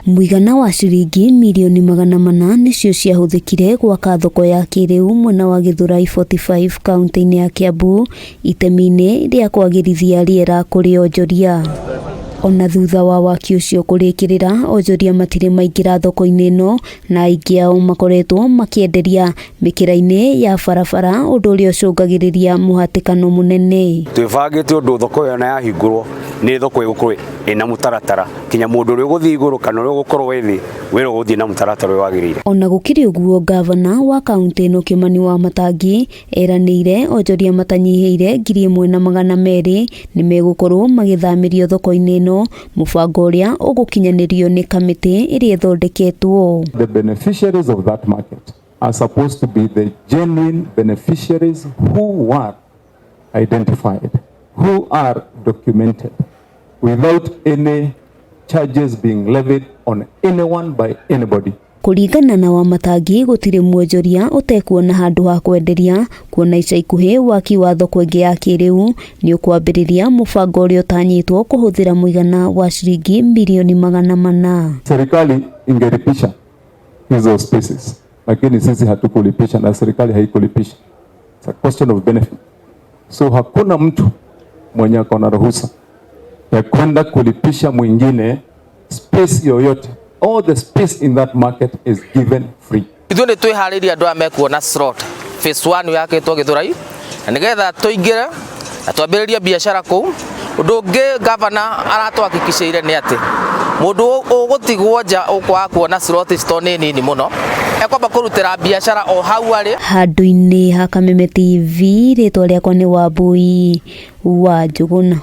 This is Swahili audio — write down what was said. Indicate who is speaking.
Speaker 1: Mũigana wa ciringi mirioni 400 nicio ciahuthikire gwaka thoko ya kiriu mwena wa Githurai 45 kaunti-ini ya KIAMBU itemi-ini ria kwagirithia riera kuri Onjoria. Ona thutha wa waki ucio kurikirira, Onjoria matire maingira thoko-ini no na aingi ao makoretwo makienderia mikira-ini ya barabara undu uria ucungagiriria muhatikano munene.
Speaker 2: Twibangite undu thoko yo na yahingurwo ni thoko igukorwo ina mutaratara kinya mundu uri guthii iguru kana uri gukorwo wethi wira guthii na mutaratara wagirire. Ona gukiri uguo, gavana wa kaunti ino KIMANI wa MATANGI eranire Onjoria matanyihĩire 1,200 nimegukorwo magithamirio thoko-ini ino, mubango uria ugukinyanirio ni kamiti iria ithondeketwo.
Speaker 3: The beneficiaries of that market are supposed to be the genuine beneficiaries who were identified, who are documented, without any charges being levied on anyone by anybody.
Speaker 1: Kuringana na wa Matangi, gutire mwonjoria utekuona handu ha kwenderia, kuona ica ikuhi waki wa thoko ingi ya kiriu ni ukwambiriria mubango uria utanyitwo kuhuthira muigana wa shiringi milioni 400.
Speaker 3: Serikali ingelipisha hizo spaces, lakini sisi hatukulipisha na serikali haikulipisha. It's a question of benefit. So hakuna mtu mwenye akona ruhusa ya kwenda kulipisha mwingine space yoyote. All the space in that market is given free.
Speaker 4: Ithuĩ nĩ twĩharĩria andũ aya mekuona slot phase 1 yakĩtwo Githurai na nĩgetha tũingĩre na twambĩrĩrie biashara kũu. Ũndũ ũngĩ gavana aratũhakikicĩire nĩ atĩ mũndũ ũgũtigwo nja ũkwaga kuona slot icio nĩ nini mũno ekwamba kũrutĩra biashara o hau arĩ.
Speaker 1: Handũ-inĩ ha Kameme TV, rĩtwa rĩakwa nĩ Wambui wa Njũgũna.